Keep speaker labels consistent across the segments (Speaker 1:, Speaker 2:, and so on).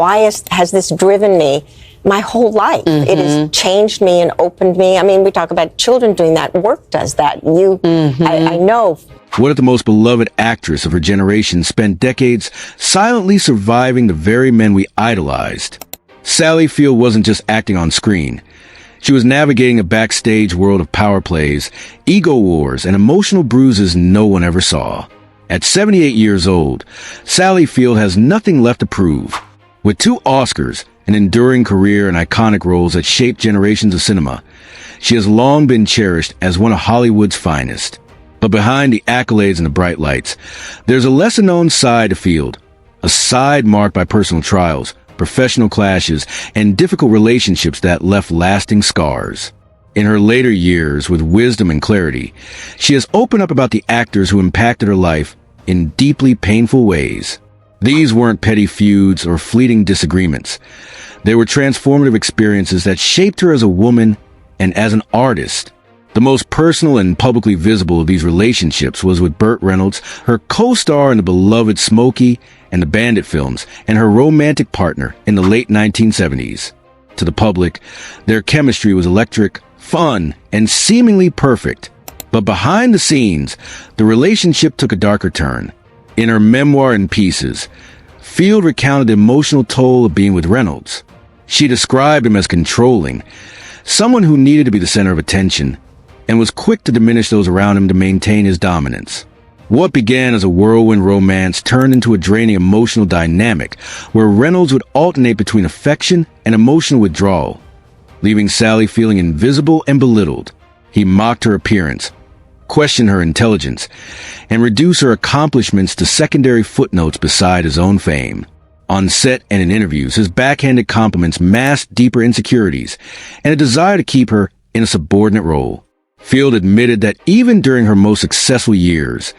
Speaker 1: Why has this driven me my whole life? It has changed me and opened me. I mean, we talk about children doing that. Work does that. I know.
Speaker 2: What if the most beloved actress of her generation spent decades silently surviving the very men we idolized? Sally Field wasn't just acting on screen. She was navigating a backstage world of power plays, ego wars, and emotional bruises no one ever saw. At 78 years old, Sally Field has nothing left to prove. With 2 Oscars, an enduring career, and iconic roles that shaped generations of cinema, she has long been cherished as one of Hollywood's finest. But behind the accolades and the bright lights, there's a lesser-known side to Field, a side marked by personal trials, professional clashes, and difficult relationships that left lasting scars. In her later years, with wisdom and clarity, she has opened up about the actors who impacted her life in deeply painful ways. These weren't petty feuds or fleeting disagreements. They were transformative experiences that shaped her as a woman and as an artist. The most personal and publicly visible of these relationships was with Burt Reynolds, her co-star in the beloved Smokey and the Bandit films, and her romantic partner in the late 1970s. To the public, their chemistry was electric, fun, and seemingly perfect. But behind the scenes, the relationship took a darker turn. In her memoir In Pieces, Field recounted the emotional toll of being with Reynolds. She described him as controlling, someone who needed to be the center of attention, and was quick to diminish those around him to maintain his dominance. What began as a whirlwind romance turned into a draining emotional dynamic where Reynolds would alternate between affection and emotional withdrawal, leaving Sally feeling invisible and belittled. He mocked her appearance, questioned her intelligence, and reduced her accomplishments to secondary footnotes beside his own fame. On set and in interviews, his backhanded compliments masked deeper insecurities and a desire to keep her in a subordinate role. Field admitted that even during her most successful years,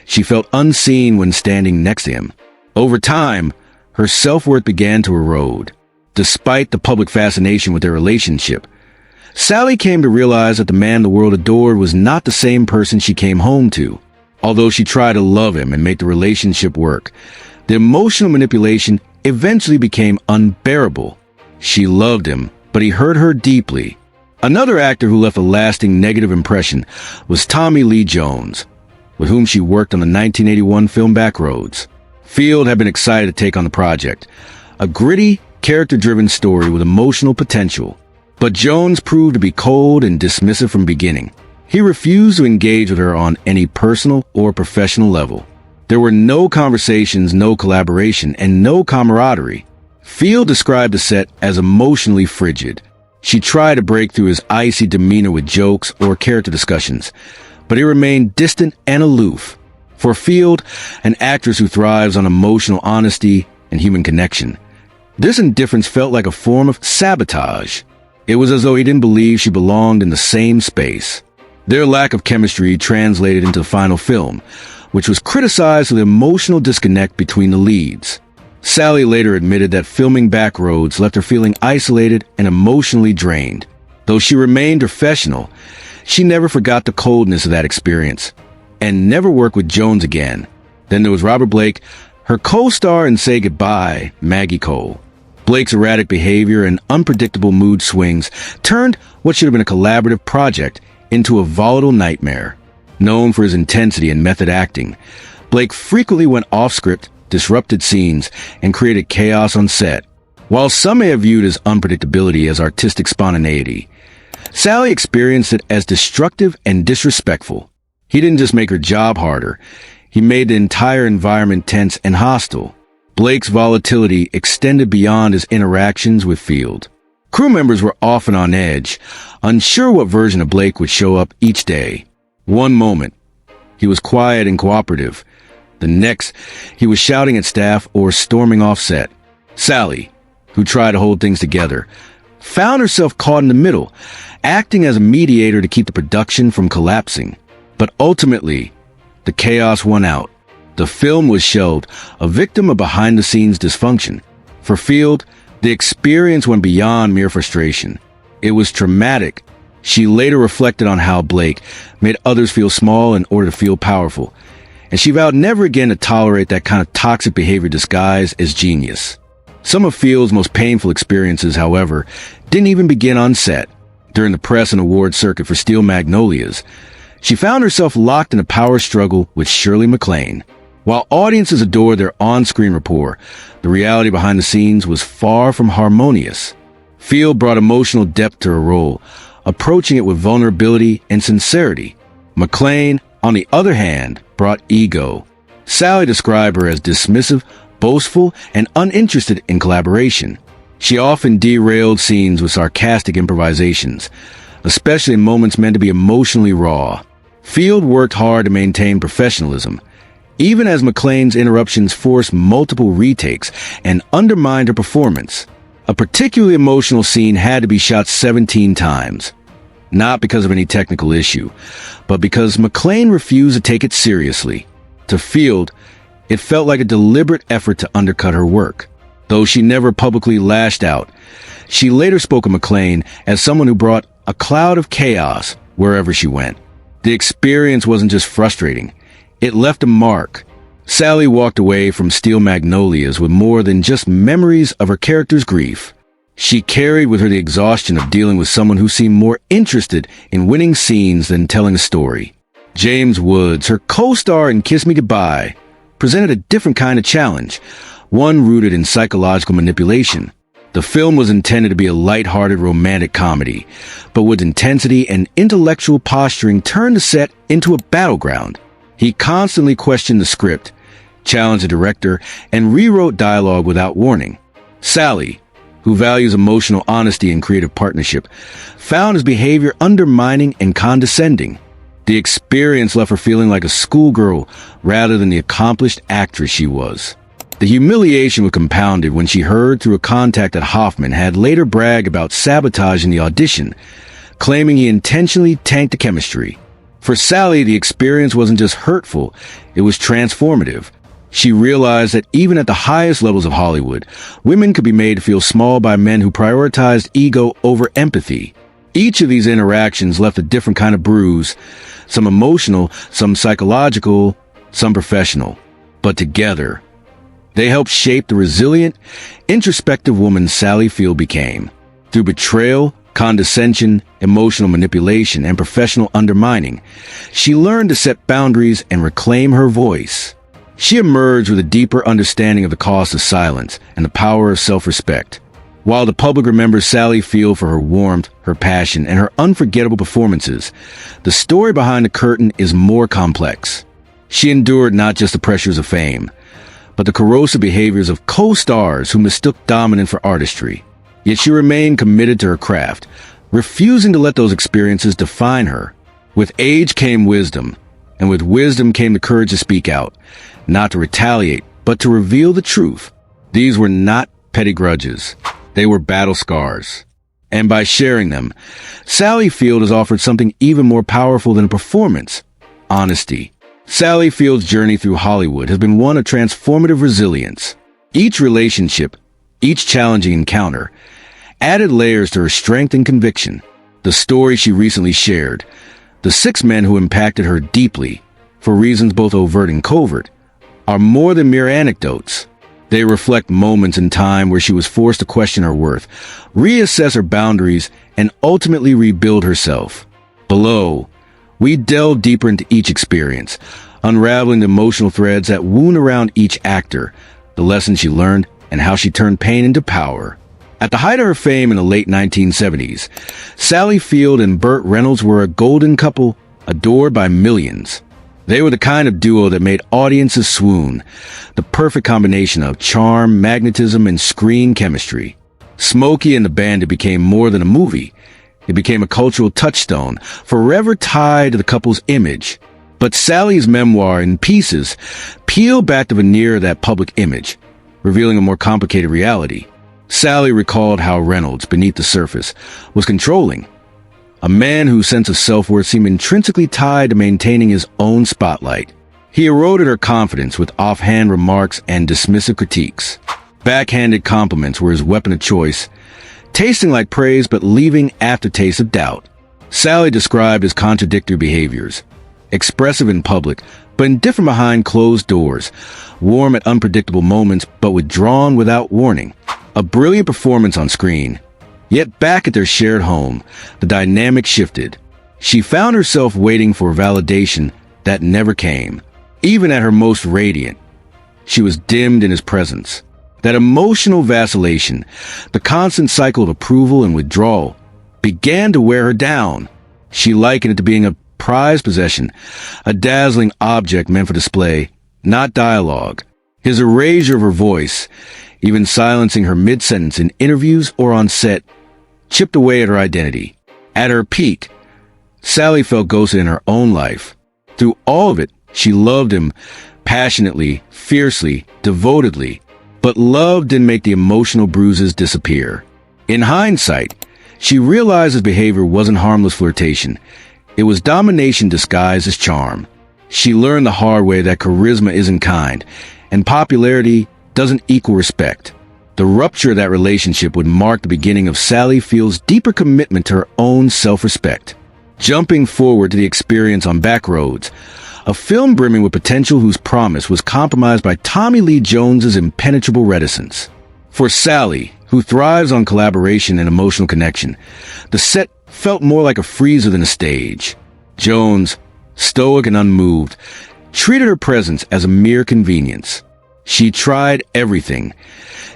Speaker 2: she felt unseen when standing next to him. Over time, her self-worth began to erode. Despite the public fascination with their relationship, Sally came to realize that the man the world adored was not the same person she came home to. Although she tried to love him and make the relationship work, the emotional manipulation eventually became unbearable. She loved him, but he hurt her deeply. Another actor who left a lasting negative impression was Tommy Lee Jones, with whom she worked on the 1981 film Backroads. Field had been excited to take on the project, a gritty, character-driven story with emotional potential. But Jones proved to be cold and dismissive from beginning. He refused to engage with her on any personal or professional level. There were no conversations, no collaboration, and no camaraderie. Field described the set as emotionally frigid. She tried to break through his icy demeanor with jokes or character discussions, but he remained distant and aloof. For Field, an actress who thrives on emotional honesty and human connection, this indifference felt like a form of sabotage. It was as though he didn't believe she belonged in the same space. Their lack of chemistry translated into the final film, which was criticized for the emotional disconnect between the leads. Sally later admitted that filming Backroads left her feeling isolated and emotionally drained. Though she remained professional, she never forgot the coldness of that experience, and never worked with Jones again. Then there was Robert Blake, her co-star in Say Goodbye, Maggie Cole. Blake's erratic behavior and unpredictable mood swings turned what should have been a collaborative project into a volatile nightmare. Known for his intensity and method acting, Blake frequently went off-script, disrupted scenes, and created chaos on set. While some may have viewed his unpredictability as artistic spontaneity, Sally experienced it as destructive and disrespectful. He didn't just make her job harder, he made the entire environment tense and hostile. Blake's volatility extended beyond his interactions with Field. Crew members were often on edge, unsure what version of Blake would show up each day. One moment, he was quiet and cooperative. The next, he was shouting at staff or storming off set. Sally, who tried to hold things together, found herself caught in the middle, acting as a mediator to keep the production from collapsing. But ultimately, the chaos won out. The film was shelved, a victim of behind-the-scenes dysfunction. For Field, the experience went beyond mere frustration. It was traumatic. She later reflected on how Blake made others feel small in order to feel powerful, and she vowed never again to tolerate that kind of toxic behavior disguised as genius. Some of Field's most painful experiences, however, didn't even begin on set. During the press and award circuit for Steel Magnolias, she found herself locked in a power struggle with Shirley MacLaine. While audiences adored their on-screen rapport, the reality behind the scenes was far from harmonious. Field brought emotional depth to her role, approaching it with vulnerability and sincerity. MacLaine, on the other hand, brought ego. Sally described her as dismissive, boastful, and uninterested in collaboration. She often derailed scenes with sarcastic improvisations, especially in moments meant to be emotionally raw. Field worked hard to maintain professionalism, even as MacLaine's interruptions forced multiple retakes and undermined her performance. A particularly emotional scene had to be shot 17 times. Not because of any technical issue, but because MacLaine refused to take it seriously. To Field, it felt like a deliberate effort to undercut her work. Though she never publicly lashed out, she later spoke of MacLaine as someone who brought a cloud of chaos wherever she went. The experience wasn't just frustrating, it left a mark. Sally walked away from Steel Magnolias with more than just memories of her character's grief. She carried with her the exhaustion of dealing with someone who seemed more interested in winning scenes than telling a story. James Woods, her co-star in Kiss Me Goodbye, presented a different kind of challenge, one rooted in psychological manipulation. The film was intended to be a light-hearted romantic comedy, but with intensity and intellectual posturing turned the set into a battleground. He constantly questioned the script, challenged the director, and rewrote dialogue without warning. Sally, who values emotional honesty and creative partnership, found his behavior undermining and condescending. The experience left her feeling like a schoolgirl rather than the accomplished actress she was. The humiliation was compounded when she heard through a contact that Hoffman had later bragged about sabotaging the audition, claiming he intentionally tanked the chemistry. For Sally, the experience wasn't just hurtful, it was transformative. She realized that even at the highest levels of Hollywood, women could be made to feel small by men who prioritized ego over empathy. Each of these interactions left a different kind of bruise, some emotional, some psychological, some professional. But together, they helped shape the resilient, introspective woman Sally Field became. Through betrayal, condescension, emotional manipulation, and professional undermining, she learned to set boundaries and reclaim her voice. She emerged with a deeper understanding of the cost of silence and the power of self-respect. While the public remembers Sally Field for her warmth, her passion, and her unforgettable performances, the story behind the curtain is more complex. She endured not just the pressures of fame, but the corrosive behaviors of co-stars who mistook dominance for artistry. Yet she remained committed to her craft, refusing to let those experiences define her. With age came wisdom, and with wisdom came the courage to speak out, not to retaliate, but to reveal the truth. These were not petty grudges. They were battle scars. And by sharing them, Sally Field has offered something even more powerful than a performance: honesty. Sally Field's journey through Hollywood has been one of transformative resilience. Each relationship, each challenging encounter, added layers to her strength and conviction. The story she recently shared, the 6 men who impacted her deeply, for reasons both overt and covert, are more than mere anecdotes. They reflect moments in time where she was forced to question her worth, reassess her boundaries, and ultimately rebuild herself. Below, we delve deeper into each experience, unraveling the emotional threads that wound around each actor, the lessons she learned, and how she turned pain into power. At the height of her fame in the late 1970s, Sally Field and Burt Reynolds were a golden couple adored by millions. They were the kind of duo that made audiences swoon, the perfect combination of charm, magnetism, and screen chemistry. Smokey and the Bandit became more than a movie. It became a cultural touchstone, forever tied to the couple's image. But Sally's memoir, In Pieces, peeled back the veneer of that public image, revealing a more complicated reality. Sally recalled how Reynolds, beneath the surface, was controlling. A man whose sense of self-worth seemed intrinsically tied to maintaining his own spotlight. He eroded her confidence with offhand remarks and dismissive critiques. Backhanded compliments were his weapon of choice, tasting like praise but leaving aftertaste of doubt. Sally described his contradictory behaviors: expressive in public, but indifferent behind closed doors, warm at unpredictable moments, but withdrawn without warning. A brilliant performance on screen. Yet back at their shared home, the dynamic shifted. She found herself waiting for validation that never came. Even at her most radiant, she was dimmed in his presence. That emotional vacillation, the constant cycle of approval and withdrawal, began to wear her down. She likened it to being a prized possession, a dazzling object meant for display, not dialogue. His erasure of her voice, even silencing her mid-sentence in interviews or on set, chipped away at her identity. At her peak, Sally felt ghosted in her own life. Through all of it, she loved him passionately, fiercely, devotedly, but love didn't make the emotional bruises disappear. In hindsight, she realized his behavior wasn't harmless flirtation. It was domination disguised as charm. She learned the hard way that charisma isn't kind, and popularity doesn't equal respect. The rupture of that relationship would mark the beginning of Sally Field's deeper commitment to her own self-respect. Jumping forward to the experience on Backroads, a film brimming with potential whose promise was compromised by Tommy Lee Jones's impenetrable reticence. For Sally, who thrives on collaboration and emotional connection, the set felt more like a freezer than a stage. Jones, stoic and unmoved, treated her presence as a mere convenience. She tried everything.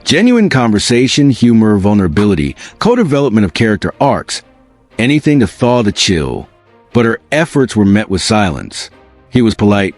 Speaker 2: Genuine conversation, humor, vulnerability, co-development of character arcs, anything to thaw the chill. But her efforts were met with silence. He was polite,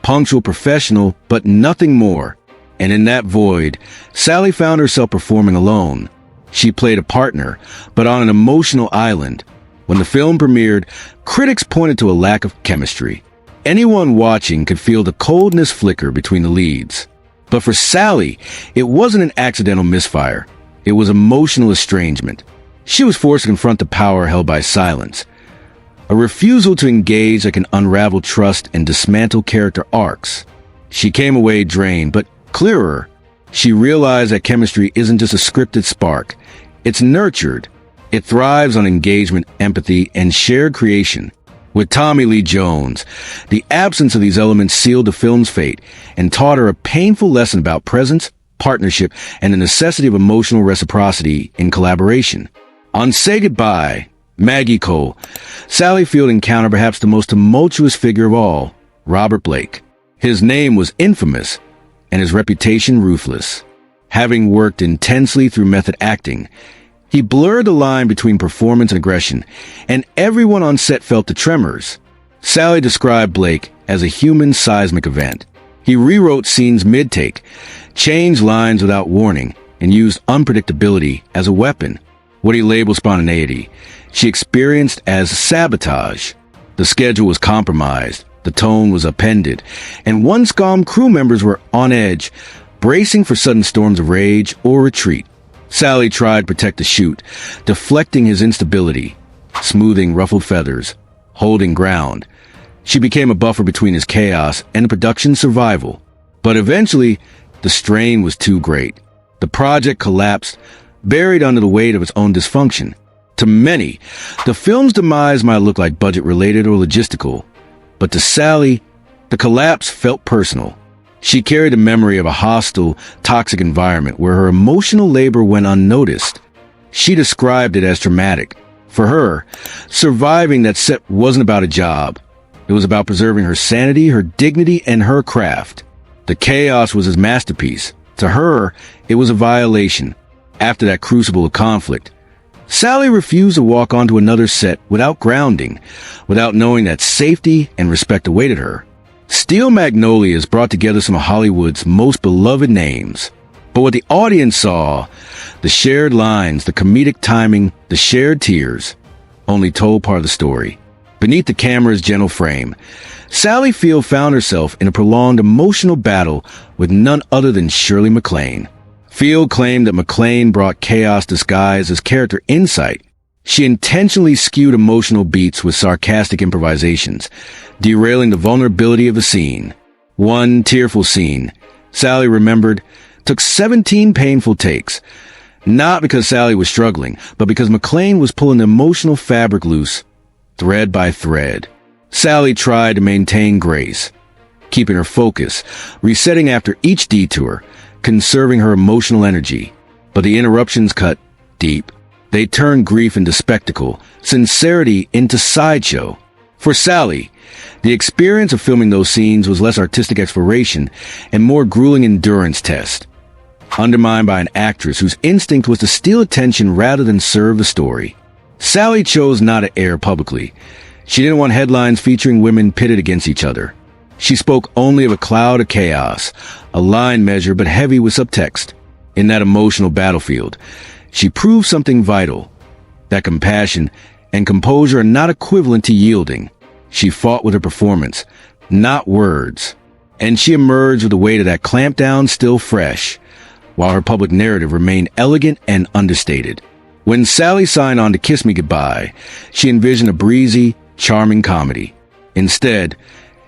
Speaker 2: punctual, professional, but nothing more. And in that void, Sally found herself performing alone. She played a partner, but on an emotional island. When the film premiered, critics pointed to a lack of chemistry. Anyone watching could feel the coldness flicker between the leads. But for Sally, it wasn't an accidental misfire. It was emotional estrangement. She was forced to confront the power held by silence. A refusal to engage that can unravel trust and dismantle character arcs. She came away drained, but clearer. She realized that chemistry isn't just a scripted spark. It's nurtured. It thrives on engagement, empathy, and shared creation. With Tommy Lee Jones, the absence of these elements sealed the film's fate and taught her a painful lesson about presence, partnership, and the necessity of emotional reciprocity in collaboration. On Say Goodbye, Maggie Cole, Sally Field encountered perhaps the most tumultuous figure of all, Robert Blake. His name was infamous, and his reputation ruthless. Having worked intensely through method acting, he blurred the line between performance and aggression, and everyone on set felt the tremors. Sally described Blake as a human seismic event. He rewrote scenes mid-take, changed lines without warning, and used unpredictability as a weapon. What he labeled spontaneity, she experienced as sabotage. The schedule was compromised, the tone was upended, and once calm crew members were on edge, bracing for sudden storms of rage or retreat. Sally tried to protect the shoot, deflecting his instability, smoothing ruffled feathers, holding ground. She became a buffer between his chaos and the production's survival. But eventually, the strain was too great. The project collapsed, buried under the weight of its own dysfunction. To many, the film's demise might look like budget-related or logistical, but to Sally, the collapse felt personal. She carried the memory of a hostile, toxic environment where her emotional labor went unnoticed. She described it as traumatic. For her, surviving that set wasn't about a job. It was about preserving her sanity, her dignity, and her craft. The chaos was his masterpiece. To her, it was a violation. After that crucible of conflict, Sally refused to walk onto another set without grounding, without knowing that safety and respect awaited her. Steel Magnolias brought together some of Hollywood's most beloved names. But what the audience saw, the shared lines, the comedic timing, the shared tears, only told part of the story. Beneath the camera's gentle frame, Sally Field found herself in a prolonged emotional battle with none other than Shirley MacLaine. Field claimed that MacLaine brought chaos disguised as character insight. She intentionally skewed emotional beats with sarcastic improvisations, derailing the vulnerability of the scene. One tearful scene, Sally remembered, took 17 painful takes. Not because Sally was struggling, but because MacLaine was pulling the emotional fabric loose, thread by thread. Sally tried to maintain grace, keeping her focus, resetting after each detour, conserving her emotional energy. But the interruptions cut deep. They turned grief into spectacle, sincerity into sideshow. For Sally, the experience of filming those scenes was less artistic exploration and more grueling endurance test. Undermined by an actress whose instinct was to steal attention rather than serve the story, Sally chose not to air publicly. She didn't want headlines featuring women pitted against each other. She spoke only of a cloud of chaos, a line measure but heavy with subtext. In that emotional battlefield, she proved something vital, that compassion and composure are not equivalent to yielding. She fought with her performance, not words. And she emerged with the weight of that clampdown still fresh, while her public narrative remained elegant and understated. When Sally signed on to Kiss Me Goodbye, she envisioned a breezy, charming comedy. Instead,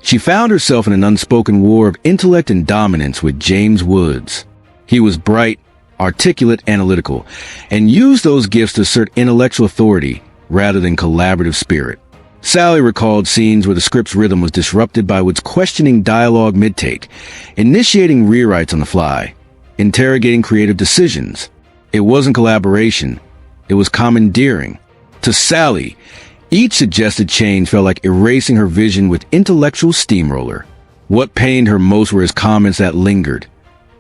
Speaker 2: she found herself in an unspoken war of intellect and dominance with James Woods. He was bright, articulate, analytical, and used those gifts to assert intellectual authority rather than collaborative spirit. Sally recalled scenes where the script's rhythm was disrupted by Woods questioning dialogue mid-take, initiating rewrites on the fly, interrogating creative decisions. It wasn't collaboration, it was commandeering. To Sally, each suggested change felt like erasing her vision with intellectual steamroller. What pained her most were his comments that lingered.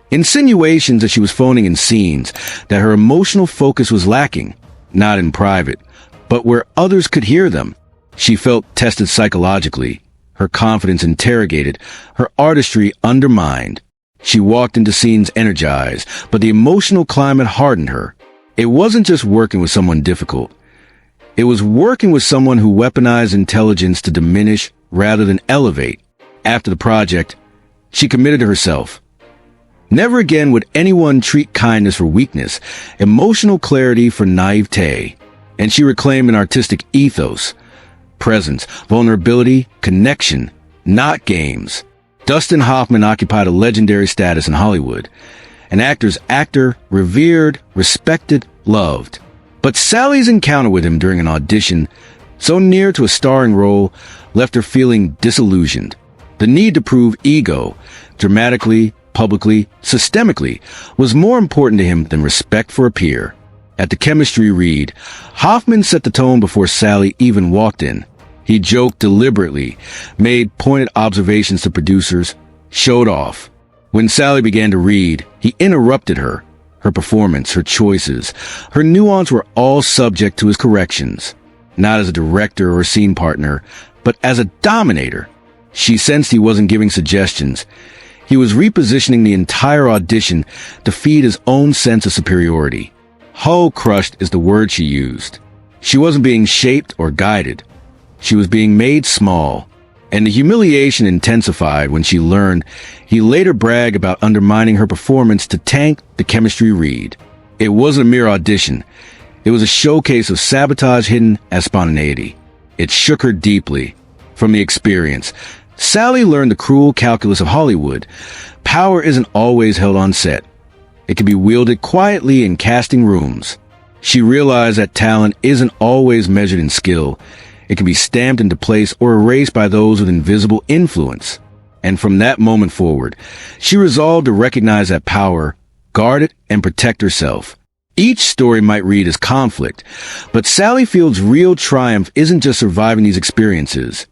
Speaker 2: Insinuations that she was phoning in scenes, that her emotional focus was lacking, not in private, but where others could hear them. She felt tested psychologically, her confidence interrogated, her artistry undermined. She walked into scenes energized, but the emotional climate hardened her. It wasn't just working with someone difficult. It was working with someone who weaponized intelligence to diminish rather than elevate. After the project, she committed to herself. Never again would anyone treat kindness for weakness, emotional clarity for naivete. And she reclaimed an artistic ethos, presence, vulnerability, connection, not games. Dustin Hoffman occupied a legendary status in Hollywood. An actor's actor, revered, respected, loved. But Sally's encounter with him during an audition, so near to a starring role, left her feeling disillusioned. The need to prove ego, dramatically, publicly, systemically, was more important to him than respect for a peer. At the chemistry read, Hoffman set the tone before Sally even walked in. He joked deliberately, made pointed observations to producers, showed off. When Sally began to read, he interrupted her. Her performance, her choices, her nuance were all subject to his corrections. Not as a director or scene partner, but as a dominator. She sensed he wasn't giving suggestions. He was repositioning the entire audition to feed his own sense of superiority. Hull-crushed is the word she used. She wasn't being shaped or guided. She was being made small. And the humiliation intensified when she learned he later bragged about undermining her performance to tank the chemistry read. It wasn't a mere audition. It was a showcase of sabotage hidden as spontaneity. It shook her deeply. From the experience, Sally learned the cruel calculus of Hollywood. Power isn't always held on set. It can be wielded quietly in casting rooms. She realized that talent isn't always measured in skill. It can be stamped into place or erased by those with invisible influence. And from that moment forward, she resolved to recognize that power, guard it, and protect herself. Each story might read as conflict, but Sally Field's real triumph isn't just surviving these experiences.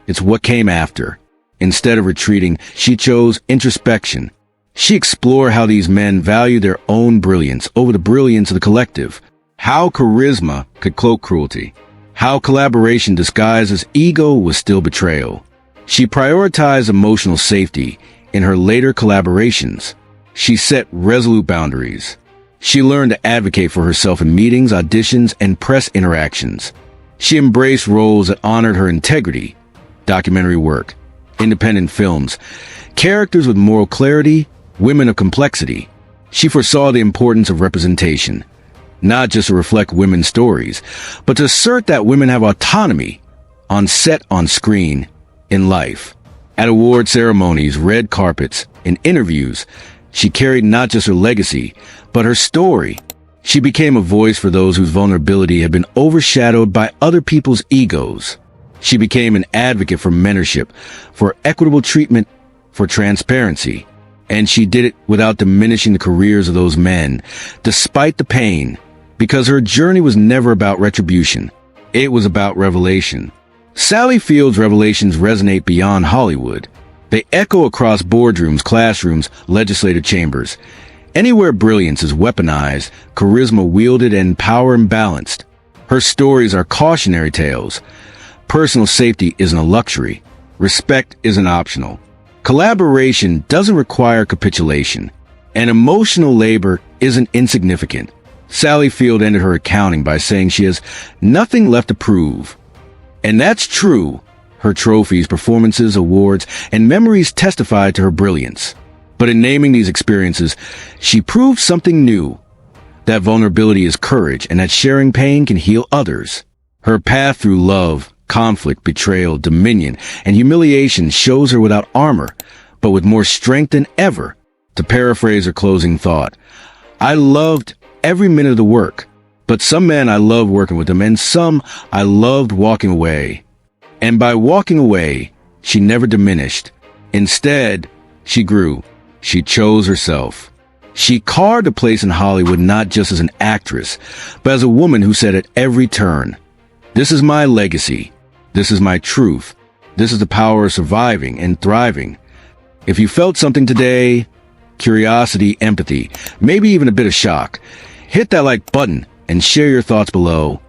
Speaker 2: It's what came after. Instead of retreating, she chose introspection. She explored how these men value their own brilliance over the brilliance of the collective, how charisma could cloak cruelty, how collaboration disguised as ego was still betrayal. She prioritized emotional safety in her later collaborations. She set resolute boundaries. She learned to advocate for herself in meetings, auditions, and press interactions. She embraced roles that honored her integrity, documentary work, independent films, characters with moral clarity, women of complexity. She foresaw the importance of representation, not just to reflect women's stories, but to assert that women have autonomy on set, on screen, in life. At award ceremonies, red carpets, in interviews, she carried not just her legacy, but her story. She became a voice for those whose vulnerability had been overshadowed by other people's egos. She became an advocate for mentorship, for equitable treatment, for transparency. And she did it without diminishing the careers of those men, despite the pain, because her journey was never about retribution. It was about revelation. Sally Field's revelations resonate beyond Hollywood. They echo across boardrooms, classrooms, legislative chambers. Anywhere brilliance is weaponized, charisma wielded, and power imbalanced. Her stories are cautionary tales. Personal safety isn't a luxury. Respect isn't optional. Collaboration doesn't require capitulation. And emotional labor isn't insignificant. Sally Field ended her accounting by saying she has nothing left to prove. And that's true. Her trophies, performances, awards, and memories testify to her brilliance. But in naming these experiences, she proved something new. That vulnerability is courage, and that sharing pain can heal others. Her path through love, conflict, betrayal, dominion, and humiliation shows her without armor, but with more strength than ever. To paraphrase her closing thought, I loved every minute of the work, but some men I loved working with them, and some I loved walking away. And by walking away, she never diminished. Instead, she grew. She chose herself. She carved a place in Hollywood not just as an actress, but as a woman who said at every turn, "This is my legacy. This is my truth. This is the power of surviving and thriving." If you felt something today, curiosity, empathy, maybe even a bit of shock, hit that like button and share your thoughts below.